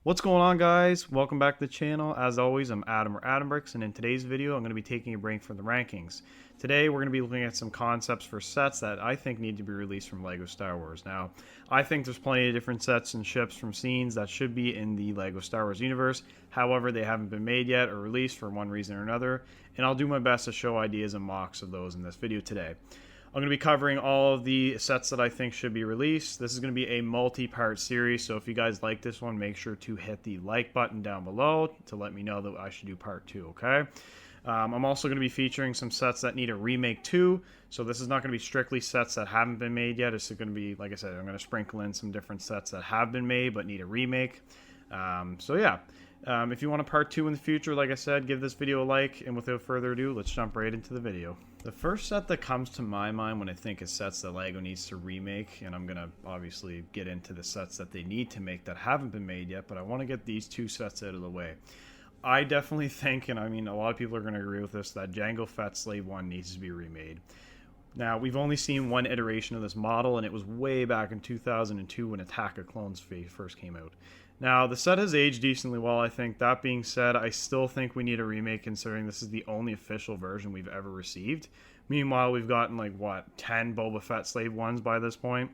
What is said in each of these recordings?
What's going on, guys? Welcome back to the channel. As always, I'm Adam or Adam Bricks, and in today's video I'm going to be taking a break from the rankings. Today we're going to be looking at some concepts for sets that I think need to be released from LEGO Star Wars. Now, I think there's plenty of different sets and ships from scenes that should be in the LEGO Star Wars universe. However, they haven't been made yet or released for one reason or another, and I'll do my best to show ideas and mocks of those in this video today. I'm going to be covering all of the sets that I think should be released. This is going to be a multi-part series, so if you guys like this one, make sure to hit the like button down below to let me know that I should do part 2, okay? I'm also going to be featuring some sets that need a remake too, so this is not going to be strictly sets that haven't been made yet. It's going to be, like I said, I'm going to sprinkle in some different sets that have been made but need a remake. If you want a part 2 in the future, like I said, give this video a like, and without further ado, let's jump right into the video. The first set that comes to my mind when I think of sets that LEGO needs to remake, and I'm going to obviously get into the sets that they need to make that haven't been made yet, but I want to get these two sets out of the way. I definitely think, and I mean a lot of people are going to agree with this, that Jango Fett Slave 1 needs to be remade. Now, we've only seen one iteration of this model, and it was way back in 2002 when Attack of Clones first came out. Now, the set has aged decently well, I think. That being said, I still think we need a remake considering this is the only official version we've ever received. Meanwhile, we've gotten, 10 Boba Fett Slave 1s by this point.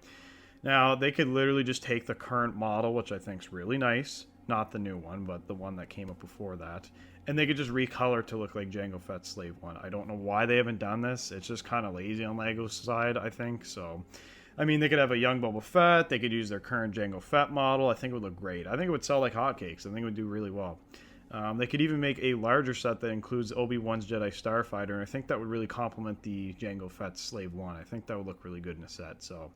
Now, they could literally just take the current model, which I think is really nice. Not the new one, but the one that came up before that. And they could just recolor to look like Jango Fett Slave 1. I don't know why they haven't done this. It's just kind of lazy on LEGO's side, I think, so... I mean, they could have a young Boba Fett. They could use their current Jango Fett model. I think it would look great. I think it would sell like hotcakes. I think it would do really well. They could even make a larger set that includes Obi-Wan's Jedi Starfighter, and I think that would really complement the Jango Fett Slave 1. I think that would look really good in a set. So,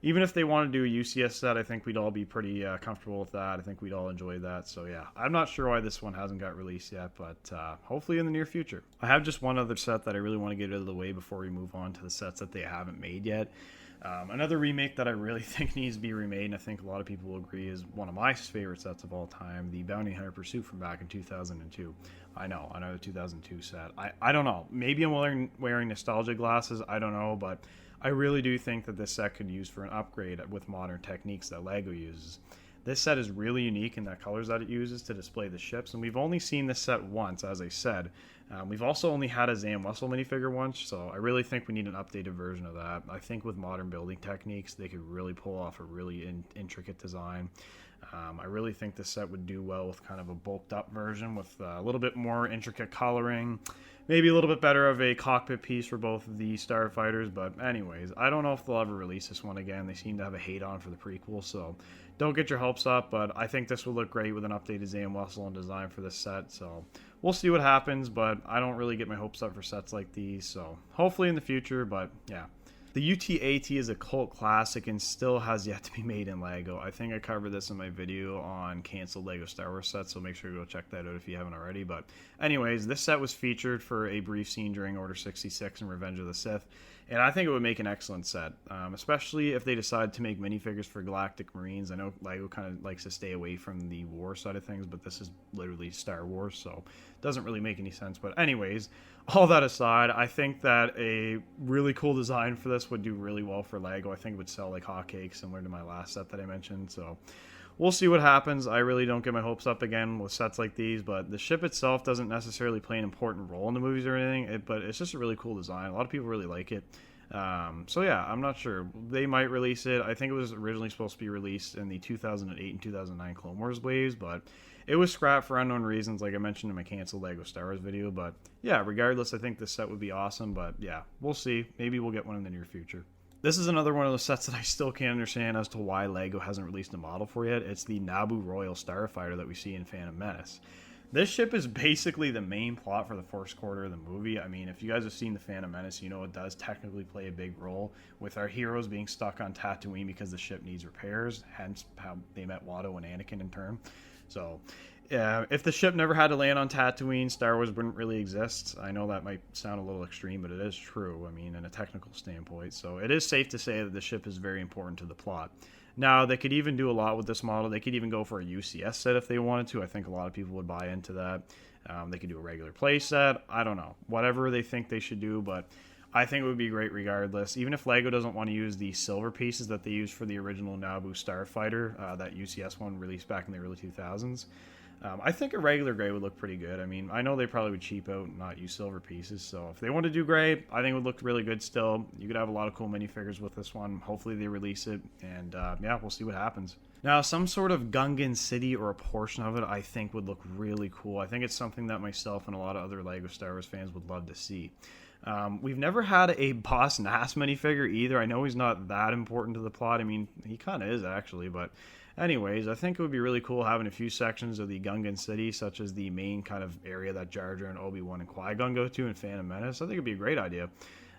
even if they want to do a UCS set, I think we'd all be pretty comfortable with that. I think we'd all enjoy that. So, yeah, I'm not sure why this one hasn't got released yet, but hopefully in the near future. I have just one other set that I really want to get out of the way before we move on to the sets that they haven't made yet. Another remake that I really think needs to be remade, and I think a lot of people will agree, is one of my favorite sets of all time, the Bounty Hunter Pursuit from back in 2002. I know, another 2002 set. I don't know. Maybe I'm wearing nostalgia glasses. I don't know, but I really do think that this set could use for an upgrade with modern techniques that LEGO uses. This set is really unique in the colors that it uses to display the ships, and we've only seen this set once, as I said. We've also only had a Zam Wessel minifigure once, so I really think we need an updated version of that. I think with modern building techniques, they could really pull off a really intricate design. I really think this set would do well with kind of a bulked up version with a little bit more intricate coloring. Maybe a little bit better of a cockpit piece for both of the starfighters, but anyways, I don't know if they'll ever release this one again. They seem to have a hate on for the prequel, so don't get your hopes up, but I think this will look great with an updated Zam Wessel and design for this set, so we'll see what happens, but I don't really get my hopes up for sets like these, so hopefully in the future, but yeah. The UT-AT is a cult classic and still has yet to be made in LEGO. I think I covered this in my video on canceled LEGO Star Wars sets, so make sure to go check that out if you haven't already. But anyways, this set was featured for a brief scene during Order 66 and Revenge of the Sith, and I think it would make an excellent set, especially if they decide to make minifigures for Galactic Marines. I know LEGO kind of likes to stay away from the war side of things, but this is literally Star Wars, so it doesn't really make any sense. But anyways, all that aside, I think that a really cool design for this would do really well for LEGO. I think it would sell like hotcakes, similar to my last set that I mentioned, so we'll see what happens. I really don't get my hopes up again with sets like these, but the ship itself doesn't necessarily play an important role in the movies or anything, but it's just a really cool design. A lot of people really like it. So yeah, I'm not sure. They might release it. I think it was originally supposed to be released in the 2008 and 2009 Clone Wars waves, but it was scrapped for unknown reasons, like I mentioned in my canceled LEGO Star Wars video. But yeah, regardless, I think this set would be awesome, but yeah, we'll see. Maybe we'll get one in the near future. This is another one of those sets that I still can't understand as to why LEGO hasn't released a model for yet. It's the Naboo Royal Starfighter that we see in Phantom Menace. This ship is basically the main plot for the first quarter of the movie. I mean, if you guys have seen the Phantom Menace, you know it does technically play a big role with our heroes being stuck on Tatooine because the ship needs repairs, hence how they met Watto and Anakin in turn. So, if the ship never had to land on Tatooine, Star Wars wouldn't really exist. I know that might sound a little extreme, but it is true, I mean, in a technical standpoint. So it is safe to say that the ship is very important to the plot. Now, they could even do a lot with this model. They could even go for a UCS set if they wanted to. I think a lot of people would buy into that. They could do a regular play set. I don't know. Whatever they think they should do, but I think it would be great regardless. Even if LEGO doesn't want to use the silver pieces that they used for the original Naboo Starfighter, that UCS one released back in the early 2000s, I think a regular gray would look pretty good. I mean, I know they probably would cheap out and not use silver pieces, so if they want to do gray, I think it would look really good still. You could have a lot of cool minifigures with this one. Hopefully they release it, and yeah, we'll see what happens. Now, some sort of Gungan City or a portion of it I think would look really cool. I think it's something that myself and a lot of other LEGO Star Wars fans would love to see. We've never had a Boss Nass minifigure either. I know he's not that important to the plot. I mean, he kind of is actually, but anyways, I think it would be really cool having a few sections of the Gungan City, such as the main kind of area that Jar Jar and Obi-Wan and Qui-Gon go to in Phantom Menace. I think it'd be a great idea.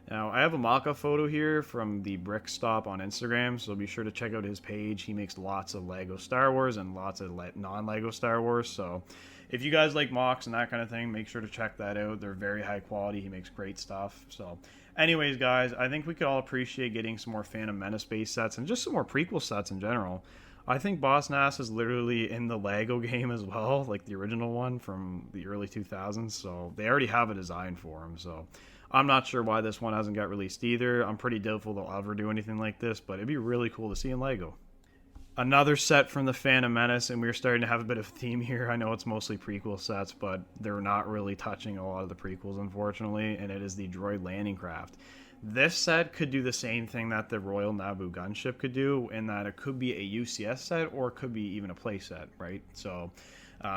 Now, I have a mock-up photo here from the Brick Stop on Instagram, so be sure to check out his page. He makes lots of LEGO Star Wars and lots of non-LEGO Star Wars, so if you guys like mocks and that kind of thing, make sure to check that out. They're very high quality. He makes great stuff. So anyways, guys, I think we could all appreciate getting some more Phantom Menace base sets and just some more prequel sets in general. I think Boss Nass is literally in the LEGO game as well, like the original one from the early 2000s, so they already have a design for him, so I'm not sure why this one hasn't got released either. I'm pretty doubtful they'll ever do anything like this, but it'd be really cool to see in LEGO. Another set from the Phantom Menace, and we're starting to have a bit of a theme here. I know it's mostly prequel sets, but they're not really touching a lot of the prequels, unfortunately, and it is the Droid landing craft. This set could do the same thing that the Royal Naboo gunship could do, in that it could be a UCS set or it could be even a play set, right? So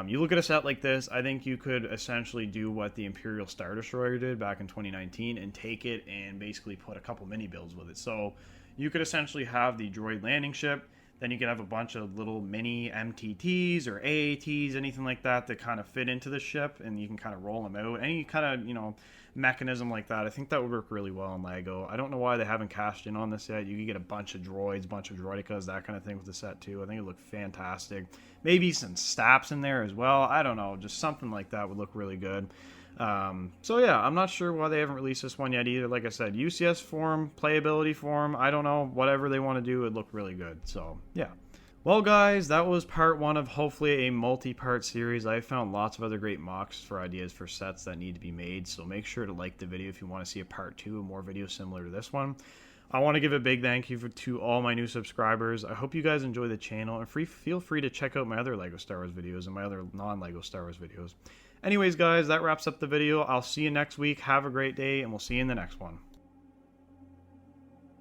you look at a set like this, I think you could essentially do what the Imperial Star Destroyer did back in 2019 and take it and basically put a couple mini builds with it. So you could essentially have the droid landing ship, then you could have a bunch of little mini MTTs or AATs, anything like that that kind of fit into the ship, and you can kind of roll them out. Any kind of, mechanism like that, I think that would work really well in LEGO. I don't know why they haven't cashed in on this yet. You could get a bunch of droids, bunch of droidicas, that kind of thing with the set too. I think it would look fantastic. Maybe some staps in there as well. I don't know. Just something like that would look really good. So yeah, I'm not sure why they haven't released this one yet either. Like I said, UCS form, playability form, I don't know, whatever they want to do, it looked really good. So yeah. Well guys, that was part one of hopefully a multi-part series. I found lots of other great mocks for ideas for sets that need to be made, so make sure to like the video if you want to see a part two and more videos similar to this one. I want to give a big thank you to all my new subscribers. I hope you guys enjoy the channel, and feel free to check out my other LEGO Star Wars videos and my other non-LEGO Star Wars videos. Anyways guys, that wraps up the video. I'll see you next week. Have a great day, and we'll see you in the next one.